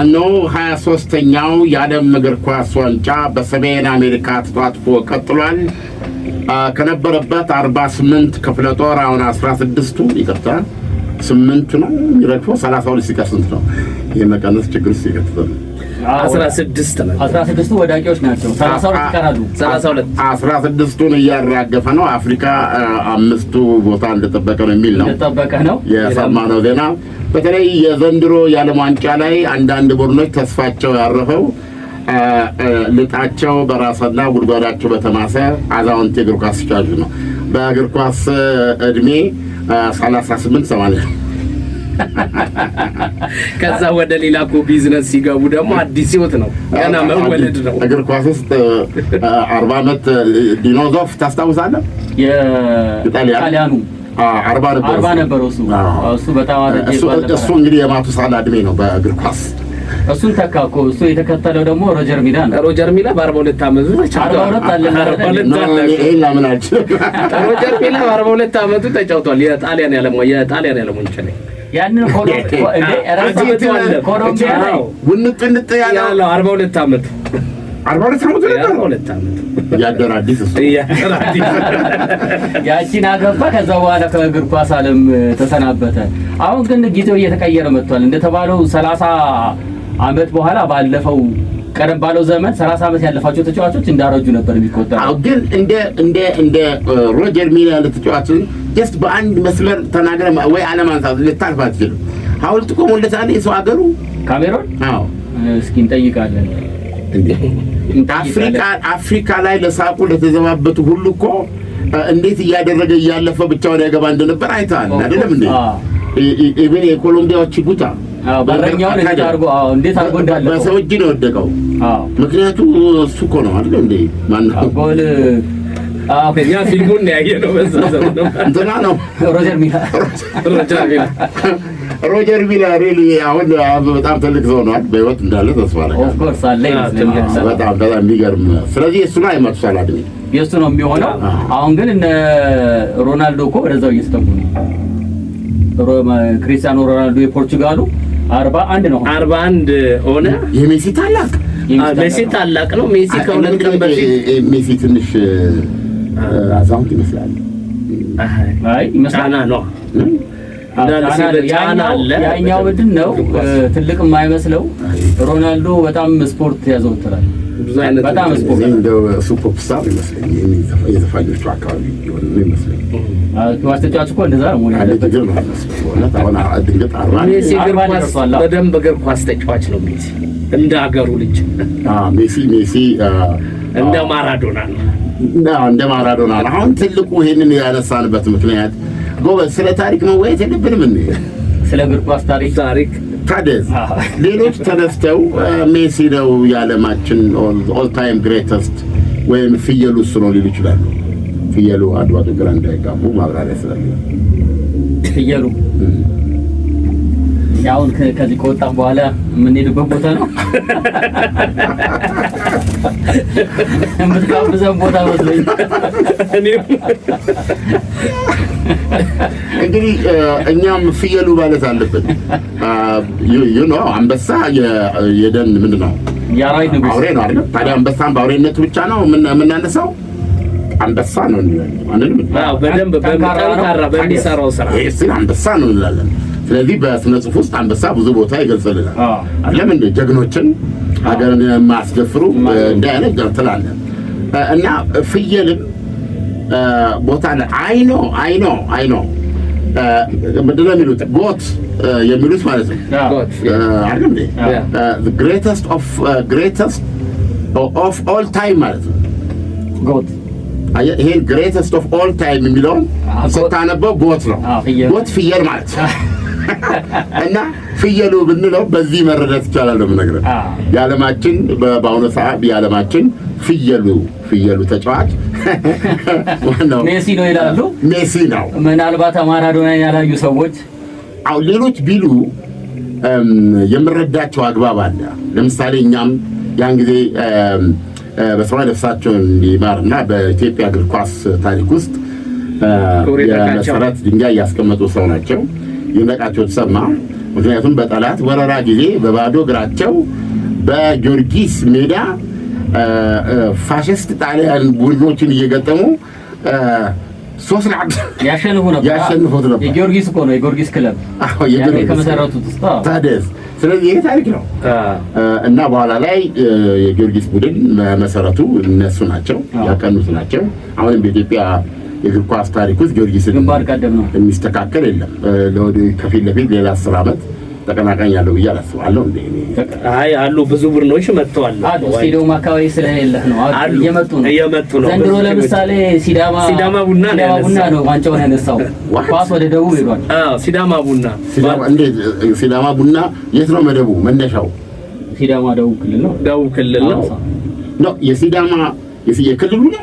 እነሆ 23ኛው የዓለም እግር ኳስ ዋንጫ በሰሜን አሜሪካ ተሳትፎ ቀጥሏል። ከነበረበት 48 ክፍለ ጦር አሁን 16ቱ ይቅርታ 8 ነው የሚረግፈው 32 ሲቀር ስንት ነው? የመቀነስ ችግር ሲገጥም 16ቱ ወዳቂዎች ናቸው። 32 ይቀራሉ። 16ቱን እያራገፈ ነው። አፍሪካ 5ቱ ቦታ እንደተጠበቀ ነው የሚል ነው የሰማነው ዜና። በተለይ የዘንድሮ የዓለም ዋንጫ ላይ አንዳንድ ቡድኖች ተስፋቸው ያረፈው ልጣቸው በራስና ጉድጓዳቸው በተማሰ አዛውንት የእግር ኳስ ተጫዋቾች ነው። በእግር ኳስ እድሜ 38 80 ከዛ ወደ ሌላ ቢዝነስ ሲገቡ ደግሞ አዲስ ህይወት ነው፣ ገና መወለድ ነው። እግር ኳስ ውስጥ 40 ዓመት ዲኖዞፍ ታስታውሳለህ? የጣሊያኑ 40 ነበር እሱ በጣም እሱ እንግዲህ የማቱሳላ እድሜ ነው በእግር ኳስ። እሱን ተካኮ እሱ የተከተለው ደግሞ ሮጀር ሚላ ነው። ሮጀር ሚላ በ42 ዓመቱ ተጫውቷል። 42 ሮጀር ሚላ በ42 ዓመቱ ተጫውቷል። የጣሊያን ያለሙ ዋንጫ ላይ ያንን ኮሎምቢያ ላይ ውንጥንጥ ያለው 42 ዓመቱ 42 ዓመቱ ያደረ አዲስ እሱ ያቺን አገባ። ከዛ በኋላ ከእግር ኳስ ዓለም ተሰናበተ። አሁን ግን ጊዜው እየተቀየረ መጥቷል። እንደተባለው 30 ዓመት በኋላ ባለፈው ቀደም ባለው ዘመን 30 ዓመት ያለፋቸው ተጫዋቾች እንዳረጁ ነበር የሚቆጠረው። አዎ፣ ግን እንደ ሮጀር ሚላ ያለ ተጫዋች ጀስት በአንድ መስመር ተናገረ ወይ አለማንሳት ልታልፍ አትችልም። ሐውልት ቆሞለት አለ የሰው ሀገሩ ካሜሮን። አዎ፣ እስኪ እንጠይቃለን። አፍሪካ ላይ ለሳቁ ለተዘባበቱ ሁሉ እኮ እንዴት እያደረገ እያለፈ ብቻውን ያገባ እንደነበር አይተሃል አይደለም እንዴ? ኢቭን የኮሎምቢያዎች ጉታ በረኛውን እንዴት አርጎ እንዳለ በሰው እጅ ነው ወደቀው። ምክንያቱ እሱ እኮ ነው አይደል እንዴ? ማን ነው ጎል ያ ፊልሙን ያየነው በዛ ዘመን እንትና ነው ሮጀር ሚላ ሪሊ አሁን በጣም ትልቅ ሰው ነው። በህይወት እንዳለ ተስፋ አደርጋለሁ። ኦፍ ኮርስ አለ በጣም የሚገርም። ስለዚህ እሱ ላይ መጥቷል አይደል? የእሱ ነው የሚሆነው። አሁን ግን እነ ሮናልዶ እኮ ወደዛው እየተጠጉ ነው። ክሪስቲያኖ ሮናልዶ የፖርቹጋሉ 41 ነው። 41 ሆነ። የሜሲ ታላቅ ነው። ሜሲ ከሁለት ቀን በፊት ሜሲ ትንሽ አዛውንት ይመስላል። አይ ይመስላል ነው ያኛው ምንድን ነው ትልቅ የማይመስለው ሮናልዶ በጣም ስፖርት ያዘወትራል። በጣም ስፖርት እንደው ሱፐር ስታር ይመስለኝ የዘፋኞቹ አካባቢ ይሆን ይመስለኝ። ኳስ ተጫዋች እኮ እንደዛ ነው ማለት ሜሲ በደንብ እግር ኳስ ተጫዋች ነው። ሜሲ እንደ ሀገሩ ልጅ ሜሲ እንደ ማራዶና ነው። እንደ ማራዶና ነው። አሁን ትልቁ ይሄንን ያነሳንበት ምክንያት ጎበዝ ስለ ታሪክ መወያየት የለብንም እንዴ? ስለ እግር ኳስ ታሪክ ታዲያስ ሌሎች ተነስተው ሜሲ ነው የዓለማችን ኦል ታይም ግሬተስት ወይም ፍየሉ እሱ ነው ሊሉ ይችላሉ። ፍየሉ አድዋ ግራ እንዳይጋቡ ማብራሪያ ስላለ ፍየሉ ያው ከዚህ ከወጣን በኋላ የምንሄድበት ቦታ ነው። የምትጋብዘን ቦታ መስሎኝ እንግዲህ እኛም ፍየሉ ማለት አለብን። አንበሳ የደን ምንድን ነው? አውሬ ነው አይደል? ታዲያ አንበሳን በአውሬነቱ ብቻ ነው የምናነሳው? አንበሳ ነው እንላለን። በደንብ በመጠንካራ በሚሰራው ስራ አንበሳ ነው እንላለን። ስለዚህ በስነ ጽሑፍ ውስጥ አንበሳ ብዙ ቦታ ይገልጽልናል። ለምን ጀግኖችን ሀገርን የማያስደፍሩ እንደ አይነት ገብተላለን እና ፍየልም ቦታ ላይ አይ ኖ ምንድን ነው የሚሉት? ጎት የሚሉት ማለት ነው አይደል እንዴ? ግሬተስት ኦፍ ኦል ታይም ማለት ነው ጎት። ይሄ ግሬተስት ኦፍ ኦል ታይም የሚለውን ስታነበው ጎት ነው። ጎት ፍየል ማለት ነው። እና ፍየሉ ብንለው በዚህ መረዳት ይቻላል ነው የምነግርህ። የዓለማችን በአሁኑ ሰዓት የዓለማችን ፍየሉ ተጫዋች ሜሲ ነው ይላሉ። ሜሲ ነው። ምናልባት ማራዶናን ያላዩ ሰዎች ሌሎች ቢሉ የምረዳቸው አግባብ አለ። ለምሳሌ እኛም ያን ጊዜ በሰማይ ነፍሳቸውን እንዲማርና በኢትዮጵያ እግር ኳስ ታሪክ ውስጥ የመሰረት ድንጋይ ያስቀመጡ ሰው ናቸው። ይነቃቸው ተሰማ ምክንያቱም በጠላት ወረራ ጊዜ በባዶ እግራቸው በጊዮርጊስ ሜዳ ፋሽስት ጣሊያን ቡድኖችን እየገጠሙ 3-1 ያሸንፉት ነበር። የጊዮርጊስ እኮ ነው የጊዮርጊስ ክለብ ከመሰረቱት ታደስ። ስለዚህ ይሄ ታሪክ ነው እና በኋላ ላይ የጊዮርጊስ ቡድን መሰረቱ እነሱ ናቸው ያቀኑት ናቸው። አሁንም በኢትዮጵያ የእግር ኳስ ታሪክ ውስጥ ጊዮርጊስን ግንባር ቀደም ነው የሚስተካከል የለም። ከፊት ለፊት ሌላ 10 ዓመት ተቀናቃኝ ያለው ብዬ አላስባለሁ። አይ አሉ ብዙ ቡድኖች መጥተዋል። ስቴዲየም አካባቢ ስለሌለ ነው እየመጡ ነው። ዘንድሮ ለምሳሌ ሲዳማ ቡና ነው ዋንጫውን ያነሳው። ኳስ ወደ ደቡብ ሄዷል። ሲዳማ ቡና እንዴት? ሲዳማ ቡና የት ነው መደቡ መነሻው? ሲዳማ ደቡብ ክልል ነው የሲዳማ የክልሉ ነው።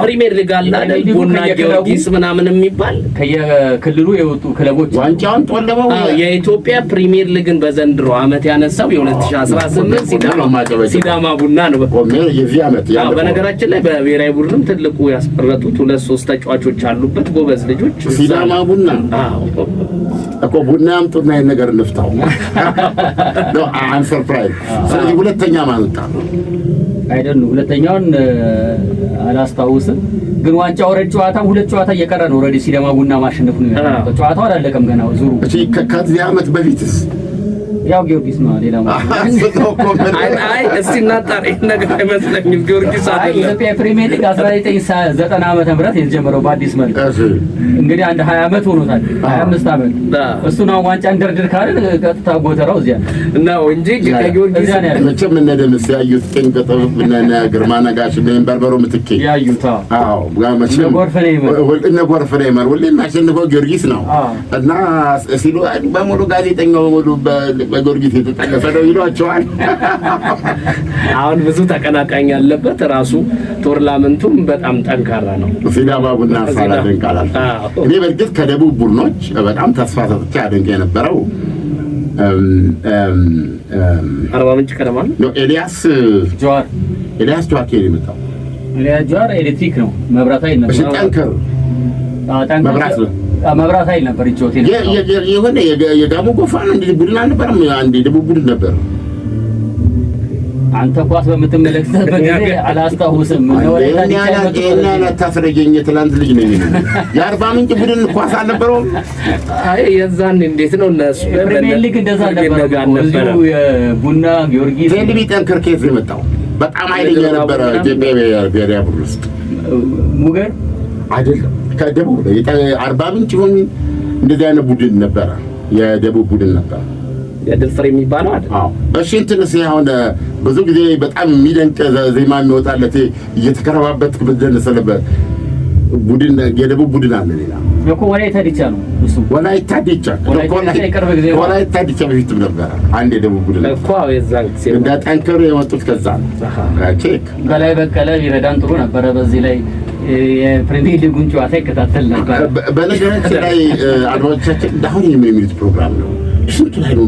ፕሪሚየር ሊግ አለ ቡና ጊዮርጊስ ምናምን የሚባል ከየክልሉ የወጡ ክለቦች ዋንጫውን ጦለበው። የኢትዮጵያ ፕሪሚየር ሊግን በዘንድሮ ዓመት ያነሳው የ2018 ሲዳማ ቡና ነው። የዚህ ዓመት በነገራችን ላይ በብሔራዊ ቡድንም ትልቁ ያስፈረጡት 2-3 ተጫዋቾች አሉበት ጎበዝ ልጆች። ሲዳማ ቡና እኮ ቡና አምጡና ይሄን ነገር እንፍታው ነው። አም ሰርፕራይዝ። ስለዚህ ሁለተኛ ማንጣ አይደለም ሁለተኛውን አላስታውስም፣ ግን ዋንጫው ወረድ ጨዋታው 2 ጨዋታ እየቀረ ነው። ኦሬዲ ሲዳማ ቡና ማሸነፍ ነው ያለው። ጨዋታው አላለቀም ገና ዙሩ። እሺ ከዚህ ዓመት በፊትስ ያው ጊዮርጊስ ነው ሌላ ማለት አይ እስቲ እናጣሪ ነገር አይመስለኝም። ጊዮርጊስ አይደለም ኢትዮጵያ ፕሪሚየር ሊግ 1990 ዓመተ ምህረት የተጀመረው በአዲስ መልክ እንግዲህ አንድ 20 ዓመት ሆኖታል 25 ዓመት እሱ ነው ዋንጫ እንደርድር ካለ ቀጥታ ጎተራው እዚያ ነው እንጂ ከጊዮርጊስ መቼም እነ ደምስ ያዩት ጭንቀጠው እና ግርማ ነጋሽ በርበሮ ምትኬ ያዩታ አዎ መቼም እነ ጎርፍ ነይመር ሁሌም አሸንፈው ጊዮርጊስ ነው እና ሲሉ በሙሉ ጋዜጠኛው ሙሉ በጊዮርጊስ የተጠቀሰ ነው ይሏቸዋል። አሁን ብዙ ተቀናቃኝ ያለበት ራሱ ቶርናመንቱም በጣም ጠንካራ ነው። ሲዳማ ቡና ሳላደንቅ አላልኩም። እኔ በእርግጥ ከደቡብ ቡድኖች በጣም ተስፋ ሰጥቼ አደንቅ የነበረው አርባ ምንጭ ከነማ ነው። ኤልያስ ጀዋር ከየት የመጣው? ኤልያስ ጀዋር ኤሌክትሪክ ነው መብራት ኃይል ነበር። እሺ ጠንከር መብራት ኃይል ነበር ይጮት የሆነ የጋሞ ጎፋ ነው እንዴ ቡድን አልነበረም? አንዴ ደቡብ ቡድን ነበር። አንተ ኳስ በምትመለከትበት ጊዜ አላስታውስም ነው እና ታስረጀኝ ትላንት ልጅ ነኝ የአርባ ምንጭ ቡድን ኳስ አልነበረውም? አይ የዛን እንዴት ነው እነሱ ፕሪሚየር ሊግ እንደዛ ነበር። ቡና ጊዮርጊስ ቴሌቪ ጠንከር ከየት ነው የመጣው? በጣም ኃይለኛ ነበር። ብሔራዊ ቡድን ውስጥ ሙገር አይደለም ከደቡብ አርባ ምንጭ ሆነ እንደዚህ አይነት ቡድን ነበር። የደቡብ ቡድን ነበር የድል ፍሬ የሚባለው አይደል? አዎ። እሺ እንትንስ አሁን ብዙ ጊዜ በጣም የሚደንቅ ዜማ የሚወጣለት እየተከረባበት በደነሰለበት ቡድን የደቡብ ቡድን አለ። ሌላ እኮ ወላይታ ዲቻ ነው እሱ። ወላይታ ዲቻ በፊትም ነበር አንድ የደቡብ ቡድን እኮ የዛን ጊዜ እንደ ጠንከሩ የመጡት ከዛ ነው። ቼክ በላይ በቀለ ይረዳን ጥሩ ነበረ። በዚህ ላይ የፕሪሚየር ሊጉን ጨዋታ ይከታተል ነበር። በነገራችን ላይ አድማጮቻችን አሁን የሚሉት ፕሮግራም ነው ስንት ላይ ነው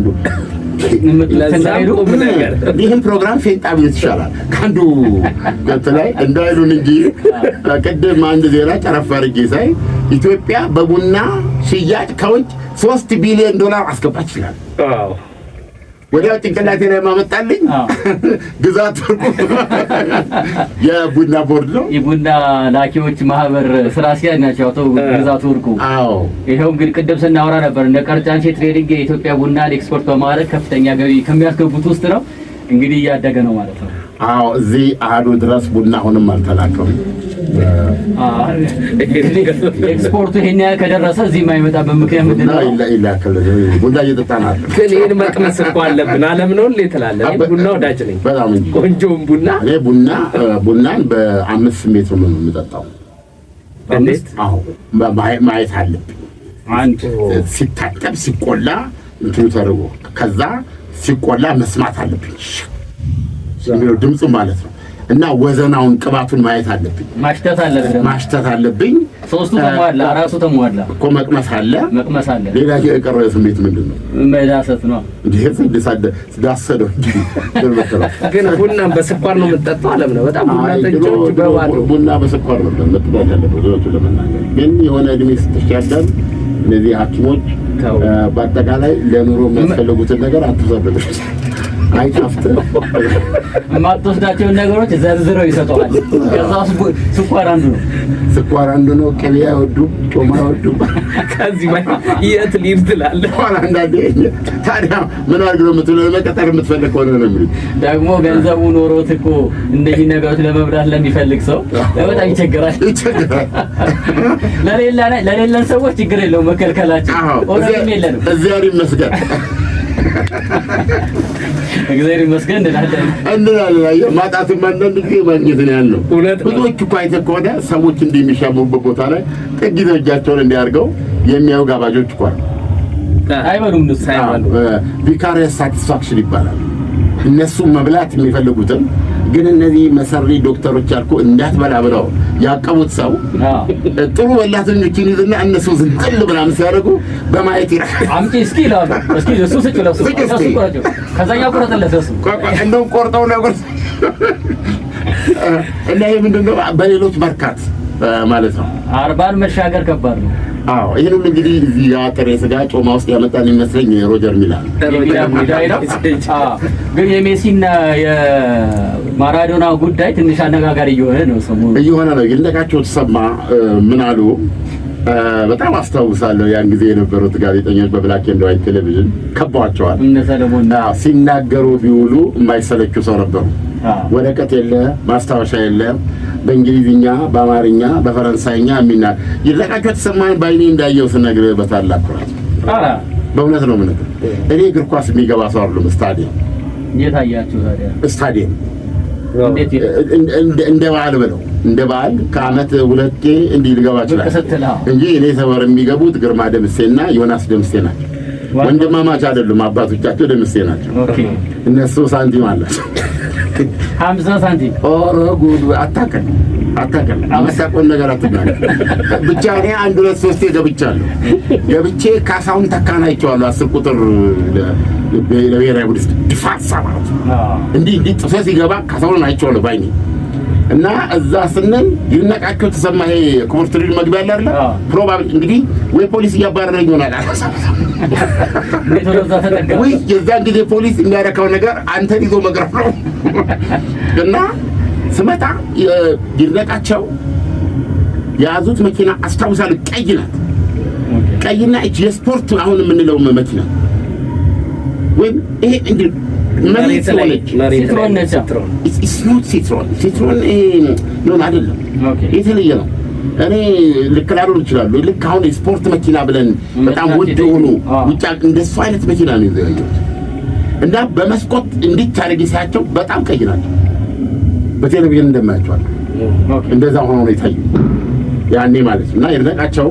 ይህም ፕሮግራም ፌንጣ ቢት ይሻላል ከአንዱ ላይ እንዳይሉን እንጂ ቅድም አንድ ዜና ጨረፍ አድርጌ ሳይ ኢትዮጵያ በቡና ሽያጭ ከውጭ $3 ቢሊዮን አስገባች ይላል። ወዲያው ጭንቅላቴ ላይ ማመጣልኝ ግዛት የቡና ቦርድ ነው። የቡና ላኪዎች ማህበር ስራ አስኪያጅ ናቸው አቶ ግዛቱ ወርቁ። አዎ ይሄው እንግዲህ ቅድም ስናወራ ነበር እንደ ቀርጫንቼ ትሬዲንግ የኢትዮጵያ ቡና ኤክስፖርት በማድረግ ከፍተኛ ገቢ ከሚያስገቡት ውስጥ ነው። እንግዲህ እያደገ ነው ማለት ነው። አዎ እዚህ አሃዱ ድረስ ቡና አሁንም አልተላከም። ኤክስፖርቱ ይሄን ያህል ከደረሰ እዚህ የማይመጣበት ምክንያት ምንድን ነው? ይላከለ ቡና እየጠጣናል። ግን ይሄን መቅመስ እኮ አለብን። ዓለም ነው እንዴ ትላለህ? ቡና ወዳጅ ነኝ በጣም እንጂ ቆንጆም ቡና እኔ ቡናን በ5 ስሜት ነው የምጠጣው። እንዴት? አዎ ማየት አለብኝ። አንድ ሲታጠብ ሲቆላ እንትኑ ተርቦ ከዛ ሲቆላ መስማት አለብኝ ድምፁ ማለት ነው። እና ወዘናውን ቅባቱን ማየት አለብኝ። ማሽተት አለብኝ። ሶስቱ ተሟላ አራቱ ተሟላ እኮ መቅመስ አለ። ሌላ የቀረ ስሜት ምንድን ነው? መዳሰት ነው። ዳሰደው ግን ቡና በስኳር ነው የምጠጣው አለም ነው። በጣም ቡና ጠጪዎች በባዶ ቡና በስኳር ነው መጠጣት ያለበት ለመናገር። ግን የሆነ እድሜ ስትሻገር እነዚህ ሐኪሞች በአጠቃላይ ለኑሮ የሚያስፈልጉትን ነገር አትዘብር። አይጣፍጥ የማትወስዳቸውን ነገሮች ዘርዝረው ይሰጠዋል። ከዛ ስኳር አንዱ ነው። ቅቤ አይወዱም፣ ጮማ አይወዱም። ከዚህ የት ሊድ ትላለህ? አንዳንዴ ታዲያ ምን አድርገው የምትለው መቀጠር የምትፈልግ ከሆነ ነው የሚሉት። ደግሞ ገንዘቡ ኖሮት እኮ እንደዚህ ነገሮች ለመብላት ለሚፈልግ ሰው በጣም ይቸግራል። ለሌለን ሰዎች ችግር የለውም መከልከላችን። ኦራም የለንም። እግዚአብሔር ይመስገን እግዚአብሔር ይመስገን እንላለን። ማጣትም አንዳንድ ጊዜ ማግኘት ነው ያለው። ብዙዎቹ እኮ አይተህ ከሆነ ሰዎች እንደሚሻሙበት ቦታ ላይ ጥግ ይዘው እጃቸውን እንዲያርገው የሚያዩ ጋባዦች እኮ አይበሉም። ቪካሪየስ ሳቲስፋክሽን ይባላል። እነሱ መብላት የሚፈልጉትን ግን እነዚህ መሰሪ ዶክተሮች አልኩ እንዳትበላ ብለው ያቀቡት ሰው ጥሩ በላተኞችን ይዝና እነሱ ዝንጥል ምናምን ሲያደርጉ በማየት ይራል። አምጪ እስኪ ይላሉ። እስኪ እሱ ስጭ ለሱ ከዛኛው ቆረጠለት እሱ እንደውም ቆርጠው ነው ቆርጠው እና ይሄ ምንድነው በሌሎች መርካት ማለት ነው። 40 መሻገር ከባድ ነው። አዎ ይሄን ሁሉ እንግዲህ እዚህ ጋር ጥሬ ስጋ ጮማ ውስጥ ያመጣን ይመስለኝ ሮጀር ሚላን ግን የሜሲና የማራዶና ጉዳይ ትንሽ አነጋጋሪ እየሆነ ነው። ይልቃቸው ተሰማ ምን አሉ? በጣም አስታውሳለሁ ያን ጊዜ የነበሩት ጋዜጠኞች በብላክ ኤንድ ዋይት ቴሌቪዥን ከበዋቸዋል። ሲናገሩ ቢውሉ የማይሰለቹ ሰው ነበሩ። ወረቀት የለ፣ ማስታወሻ የለ፣ በእንግሊዝኛ በአማርኛ በፈረንሳይኛ ይልቃቸው ተሰማን ባይኔ እንዳየው ስነግርህ በታላቅ ኩራት በእውነት ነው ምን እኔ እግር ኳስ የሚገባ ሰው አይደለም። ስታዲየም የታያችሁ ታዲያ ስታዲየም እንደ በዓል ብለው እንደ በዓል ከአመት ሁለቴ እንዲህ ሊገባ ይችላል እንጂ እኔ ሰፈር የሚገቡት ግርማ ደምሴና ዮናስ ደምሴ ናቸው። ወንድማማች አይደሉም። አባቶቻቸው ደምሴ ናቸው። እነሱ ሳንቲም አላቸው 50 ሳንቲም። ኦሮ ጉድ አታከል አመሳቆን ነገር አትናገር። ብቻ እኔ 1 2 3 ገብቼ ካሳውን ተካናይቸዋለሁ 10 ቁጥር ለብሔራዊ ቡድን ዲፋንስ ማለት እንዲህ ጥሶ ሲገባ ካሳውን አይቼዋለሁ ባይኔ እና እዛ ስንል ይልቃቸው ተሰማ ይሄ ክቡር ትሪል መግቢያ አለ አይደል? ፕሮባብሊ እንግዲህ ወይ ፖሊስ እያባረረኝ ይሆናል ወይ የዛን ጊዜ ፖሊስ የሚያረካው ነገር አንተን ይዞ መግረፍ ነው። እና ስመጣ ይልቃቸው የያዙት መኪና አስታውሳለሁ። ቀይ ናት። ቀይና እቺ የስፖርት አሁን የምንለው መኪና ወይ ይሄ እንዴ ሲትሮን ነው አይደለም። የተለየ ነው። እኔ ልክ ላልሆን ይችላል። ልክ አሁን የስፖርት መኪና ብለን በጣም ውድ ሆኖ ውጭ እንደሱ አይነት መኪና ነው ያየሁት። እና በመስኮት እንዲታረግ ሲያቸው በጣም ቀይ ናቸው። በቴሌቪዥን እንደማያቸዋል እንደዛ ሆኖ ነው የታዩ ያኔ ማለት እና ይልቃቸው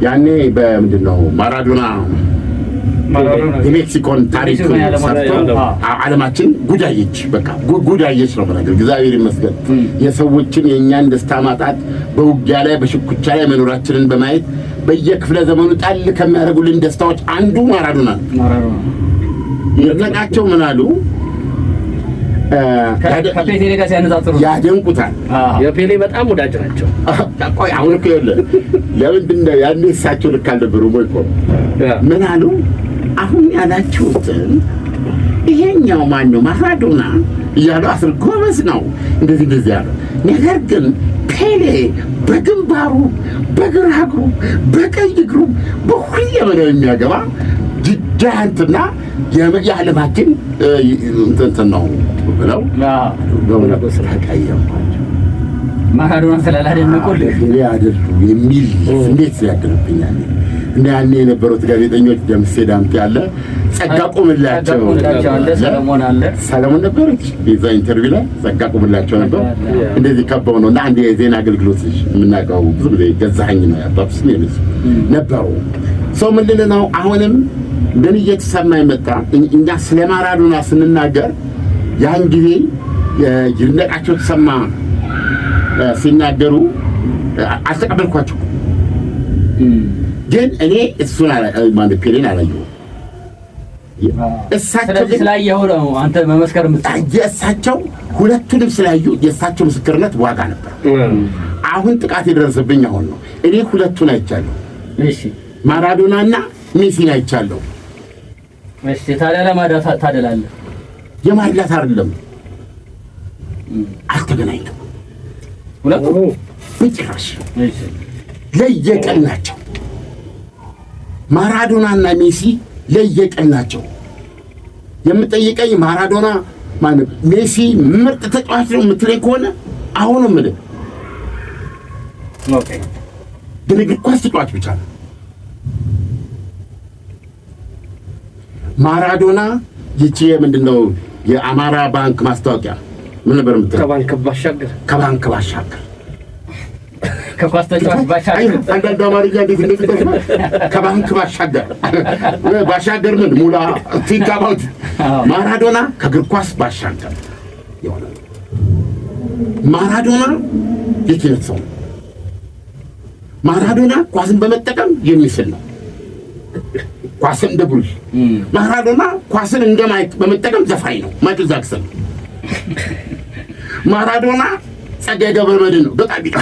ያኔ በምንድነው ማራዶና የሜክሲኮን ታሪክ ሰርቶ ዓለማችን ጉዳየች። በቃ ጉዳየች ነው ማለት እግዚአብሔር ይመስገን። የሰዎችን የኛን ደስታ ማጣት በውጊያ ላይ በሽኩቻ ላይ መኖራችንን በማየት በየክፍለ ዘመኑ ጣል ከሚያደርጉልን ደስታዎች አንዱ ማራዶና ይልቃቸው ምን አሉ? ከፔሌ ጋር ሲያነጻጽሩ ያደንቁታል። የፔሌ በጣም ወዳጅ ናቸው። ቆይ አሁን እኮ ለምንድን ነው ያኔ እሳቸው ልክ አልነበሩም ወይ? ምን አሉ? አሁን ያላችሁትን ይሄኛው ማነው ማራዶና እያሉ ጎበዝ ነው እንደዚህ ያሉ። ነገር ግን ፔሌ በግንባሩ በግራ እግሩ በቀኝ እግሩ በሁለመናው የሚያገባ ጃንትና የዓለማችን እንትን ነው ብለው ማራዶና ስላላደነቁልህ ያደርጉ የሚል እንዴት ያደርብኛል። እና ያኔ የነበሩት ጋዜጠኞች ደምሴ ዳምጤ ያለ ጸጋ ቁምላቸው ሰለሞን ነበረች። የዛ ኢንተርቪው ላይ ጸጋ ቁምላቸው ነበር። እንደዚህ ከበው ነው እና አንድ የዜና አገልግሎት የምናውቀው ብዙ ጊዜ ገዛኸኝ ነው ያባብስ ነው ነበሩ። ሰው ምንድን ነው አሁንም ምን እየተሰማ ይመጣ? እኛ ስለ ማራዶና ስንናገር ያን ጊዜ ይልቃቸው ተሰማ ሲናገሩ አልተቀበልኳቸው። ግን እኔ እሱን ማለት ፔሌን አላየሁም። እሳቸው ስላየሁ ነው አንተ መመስከር የእሳቸው ሁለቱንም ስላዩ የእሳቸው ምስክርነት ዋጋ ነበር። አሁን ጥቃት የደረሰብኝ አሁን ነው። እኔ ሁለቱን አይቻለሁ። ማራዶናና ሜሲን አይቻለሁ። እሺ ታዲያ ለማዳት ታደላለህ? የማይላት አይደለም አልተገናኝተው ሁለቱ በጭራሽ እሺ ለየቀል ናቸው። ማራዶናና ሜሲ ለየቀል ናቸው። የምጠይቀኝ ማራዶና ማለት ሜሲ ምርጥ ተጫዋች ነው የምትለኝ ከሆነ አሁንም ምንም ኦኬ ግን እግር ኳስ ተጫዋች ብቻ ነው። ማራዶና ይቺ ምንድነው የአማራ ባንክ ማስታወቂያ ምን ነበር የምትለው? ከባንክ ባሻገር ከኳስ ተጫዋች ባሻገር አንዳንድ አማርኛ እንዴት እንደተጠቀመ ከባንክ ባሻገር ምን ሙላ ቲካባውት ማራዶና ከእግር ኳስ ባሻገር ይሆናል። ማራዶና የኪነት ሰው ማራዶና ኳስን በመጠቀም የሚስል ነው። ኳስን እንደ ብሩሽ ማራዶና ኳስን እንደ ማይክ በመጠቀም ዘፋኝ ነው። ማይክል ጃክሰን ማራዶና ጸጋዬ ገብረመድህን ነው በጣም ይጣ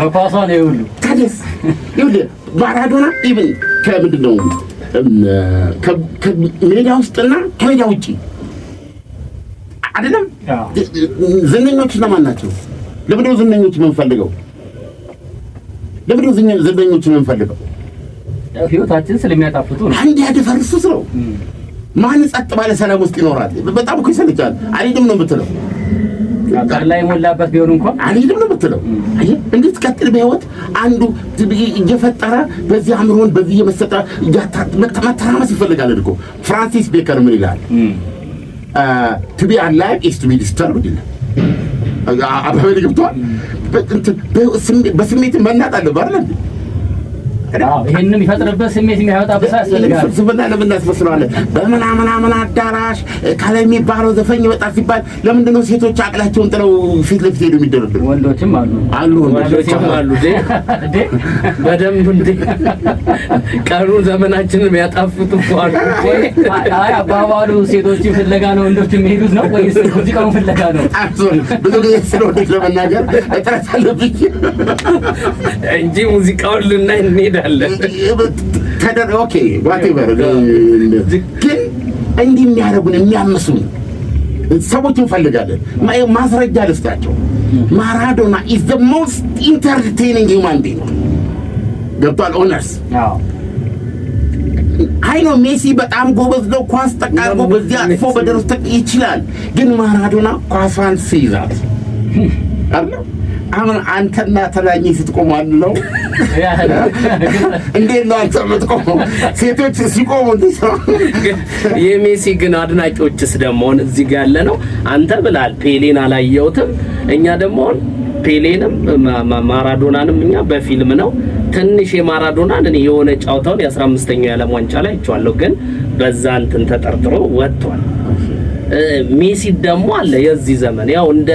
በኳሷ ነው ይሁሉ ታዲያስ ይኸውልህ ማራዶና ኢቭን ከምንድነው ከሜዳ ውስጥና ከሜዳ ውጪ አይደለም ዝነኞች ለማን ናቸው? ለምንድነው ዝነኞች የምንፈልገው? ለምንድነው ዝነኞች የምንፈልገው? ህይወታችን ስለሚያጣፍጡ ነው። አንድ ያደፈርሱት ነው። ማን ጸጥ ባለ ሰላም ውስጥ ይኖራል? በጣም እኮ ይሰለቻል። አልሄድም ነው የምትለው። አካል ላይ ሞላበት ቢሆን እንኳን አልሄድም ነው የምትለው። አየህ እንዴት ቀጥል በህይወት አንዱ እየፈጠረ በዚህ አምሮን በዚህ የመሰጠ መተራመስ ይፈልጋል እኮ። ፍራንሲስ ቤከር ምን ይላል? to be alive is to be disturbed ይላል። አባባል ገብቷል። በስሜት መናጥ አለብህ አይደል? ይሄንን የሚፈጥርበት ስሜት የሚያወጣበት ያስፈልጋል። ስብና ለምን እናስመስለዋለን? በምናምን አዳራሽ ከላይ የሚባለው ዘፈኝ ይወጣ ሲባል ለምንድን ነው ሴቶች አቅላቸውን ጥለው ፊት ለፊት ሄዱ የሚደረደሩ? ወንዶችም አሉ ወንዶችም አሉ በደንብ እንዴ ቀኑ ዘመናችንን የሚያጣፍጡ አሉ። አይ አባባሉ ሴቶች ፍለጋ ነው ወንዶች የሚሄዱት ነው ወይስ ሙዚቃው ፍለጋ ነው? ብዙ ጊዜ ስለወደች ለመናገር እጥረት አለብኝ እንጂ ሙዚቃውን ልናይ እንሄዳለን። ኦኬ ዋቴቨር ግን እንዲህ የሚያደርጉን የሚያምሱን ሰዎች እንፈልጋለን። ማስረጃ ልስጣቸው። ማራዶና is the most entertaining human being ገብቷል። ኦነርስ አይ ነው ሜሲ በጣም ጎበዝ ነው። ኳስ ጠቃቆ በዚያ አጥፎ በደረስ ይችላል። ግን ማራዶና ኳሷን ሲይዛት አይደል? አሁን አንተና ተላኝ ስትቆሙ አለው እንዴት ነው አንተ የምትቆመው? ሴቶች ሲቆሙ እንዴት ነው? የሜሲ ግን አድናቂዎችስ ደግሞ እዚህ ጋር ያለ ነው። አንተ ብላል ፔሌን አላየሁትም። እኛ ደግሞ ፔሌንም ማራዶናንም እኛ በፊልም ነው። ትንሽ የማራዶናን እኔ የሆነ ጫውታውን የ15ኛው የዓለም ዋንጫ ላይ አይቼዋለሁ። ግን በዛ እንትን ተጠርጥሮ ወጥቷል። ሜሲ ደግሞ አለ የዚህ ዘመን ያው እንደ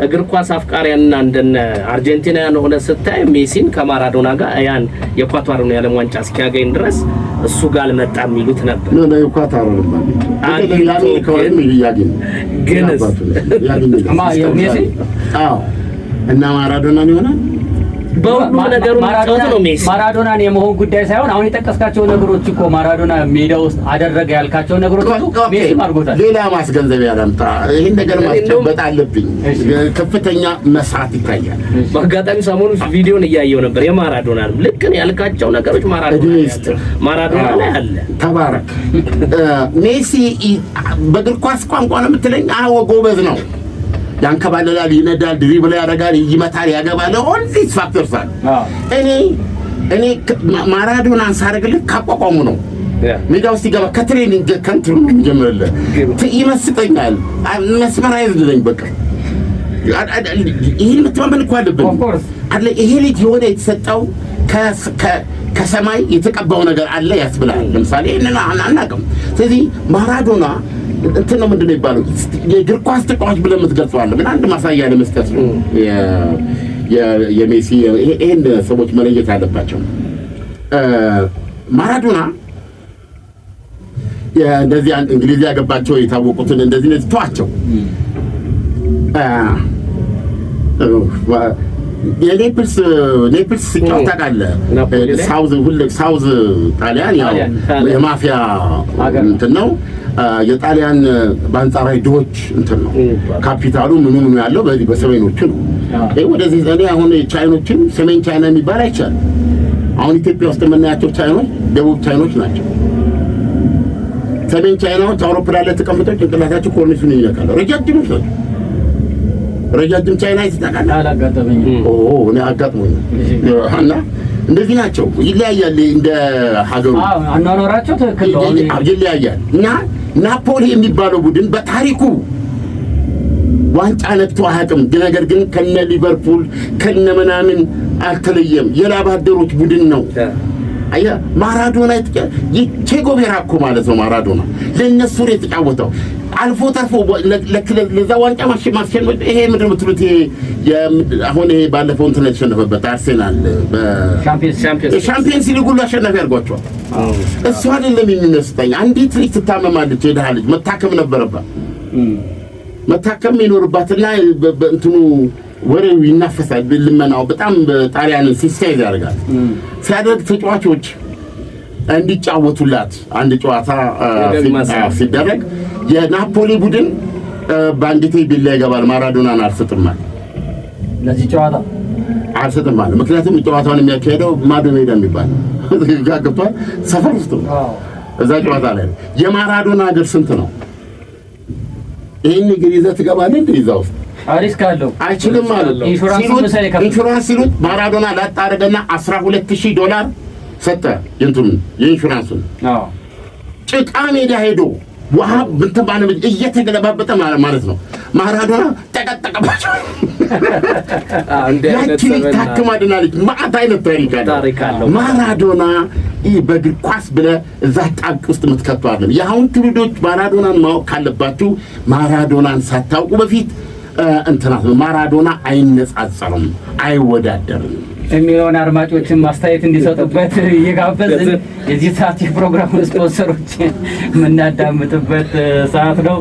እግር ኳስ አፍቃሪያንና እንደነ አርጀንቲናያን ሆነ ስታይ ሜሲን ከማራዶና ጋር ያን የኳታሩን የዓለም ዋንጫ እስኪያገኝ ድረስ እሱ ጋር አልመጣም ይሉት ነበር። ነው የኳታሩን ማለት ነው ግን ሜሲ እና ማራዶና ይሆናል በሁሉ ነገሩ ማራዶና ነው። ሜሲ ማራዶናን የመሆን ጉዳይ ሳይሆን አሁን የጠቀስካቸው ነገሮች እኮ ማራዶና ሜዳ ውስጥ አደረገ ያልካቸው ነገሮች ሜሲ አድርጎታል። ሌላ ማስገንዘቢያ ላምጣ። ይሄን ነገር ማስጨበጥ አለብኝ። ከፍተኛ መስራት ይታያል። በአጋጣሚ ሰሞኑን ቪዲዮን እያየው ነበር የማራዶና ልክ ነው ያልካቸው ነገሮች ማራዶና ላይ አለ። ተባረክ። ሜሲ በእግር ኳስ ቋንቋ ነው የምትለኝ? አዎ ጎበዝ ነው። ያንከባለላል፣ ይነዳል፣ ድሪብል ያደርጋል፣ ይመታል፣ ያገባል። ኦል ዲስ ፋክተርስ አሉ። እኔ ማራዶናን ሳደርግልህ ካቋቋሙ ነው ሜዳ ውስጥ ይገባ ከትሬኒንግ ከንትሩ ነው የሚጀምርልህ። ይመስጠኛል፣ መስመራይዝድ ነኝ በቃ። ይሄን መተማመን እኮ አለብን አለ። ይሄ ልጅ የሆነ የተሰጠው ከሰማይ የተቀባው ነገር አለ ያስብላል። ለምሳሌ እነና አናውቅም። ስለዚህ ማራዶና እንትን ነው ምንድነው ይባላል የእግር ኳስ ተጫዋች ብለን የምትገልጸዋለህ። ምን አንድ ማሳያ ለመስጠት ነው የሜሲ ይሄን ሰዎች መለየት አለባቸው። ማራዶና እንደዚህ እንግሊዝ ያገባቸው የታወቁትን እንደዚህ ተዋቸው። የኔፕልስ ሲጫወት ታውቃለህ? ሳውዝ ጣሊያን ያው የማፊያ እንትን ነው። የጣሊያን በአንጻራዊ ድሆች እንትን ነው። ካፒታሉ ምኑ ያለው በሰሜኖቹ ነው። ወደዚህ እኔ አሁን ቻይኖችን ሰሜን ቻይና የሚባል አይቻልም። አሁን ኢትዮጵያ ውስጥ የምናያቸው ቻይኖች ደቡብ ቻይኖች ናቸው። ሰሜን ቻይናዎች አውሮፕላን ላይ ተቀምጠው ጭንቅላታቸው ኮርኒሱን ይነካሉ። ረጃጅሞች ናቸው። ረጃጅም ቻይና ይስተካከል አላጋጠመኝ። እኔ አጋጥሞኝ እና እንደዚህ ናቸው። ይለያያል እንደ ሀገሩ አኗኗራቸው ትክክል ነው። ይለያያል እና ናፖሊ የሚባለው ቡድን በታሪኩ ዋንጫ ነክቶ አያውቅም። ነገር ግን ከነ ሊቨርፑል ከነ ምናምን አልተለየም። የላብ አደሮች ቡድን ነው። አያ ማራዶና ቼጎቬራ እኮ ማለት ነው። ማራዶና ለነሱ ነው የተጫወተው። አልፎ ተርፎ ለዛ ዋንጫ ማሸነፍ ይሄ ምንድን ነው የምትሉት? አሁን ይሄ ባለፈው እንትን የተሸነፈበት አርሴናል በሻምፒየንስ ሊግ ሁሉ አሸናፊ አድርጓቸዋል። እሱ አይደለም የሚመስጠኝ። አንዲት ልጅ ትታመማለች። የድሃ ልጅ መታከም ነበረባት። መታከም ይኖርባትና በእንትኑ ወሬው ይናፈሳል። ልመናው በጣም ጣሊያንን ሲስተይዝ ያደርጋል። ሲያደርግ ተጫዋቾች እንዲጫወቱላት አንድ ጨዋታ ሲደረግ የናፖሊ ቡድን ባንዲቴ ቢላ ይገባል። ማራዶናን አልሰጥማል። ለዚህ ጨዋታ አልሰጥማል። ምክንያቱም ጨዋታውን የሚያካሄደው ማዶ ሜዳ የሚባል ጋግቷል ሰፈር ውስጥ ነው። እዛ ጨዋታ ላይ የማራዶና ሀገር ስንት ነው? ይሄን ነገር ይዘህ ትገባለህ እንደ ይዛው አሪስክ አለው አይችልም ማለት ነው። ኢንሹራንስ ሲሉት ማራዶና ላጣረገና $12,000 ሰጠ። የኢንሹራንሱን ጭቃ ሜዳ ሄዶ ውሃ ብትባለ እየተገለባበጠ ማለት ነው። ማራዶና ተቀጠቀባቸው። ያቺን ታክማድናለች። ማዕት አይነት ታሪክ አለው ማራዶና። በእግር ኳስ ብለህ እዛ ጣቅ ውስጥ የምትከተው አይደለም። የአሁን ትውልዶች ማራዶናን ማወቅ ካለባችሁ ማራዶናን ሳታውቁ በፊት እንትናት ማራዶና አይነጻጸርም፣ አይወዳደርም የሚሆን አድማጮችን ማስተያየት እንዲሰጡበት እየጋበዝን የዚህ ሰዓት የፕሮግራም ስፖንሰሮች የምናዳምጥበት ሰዓት ነው።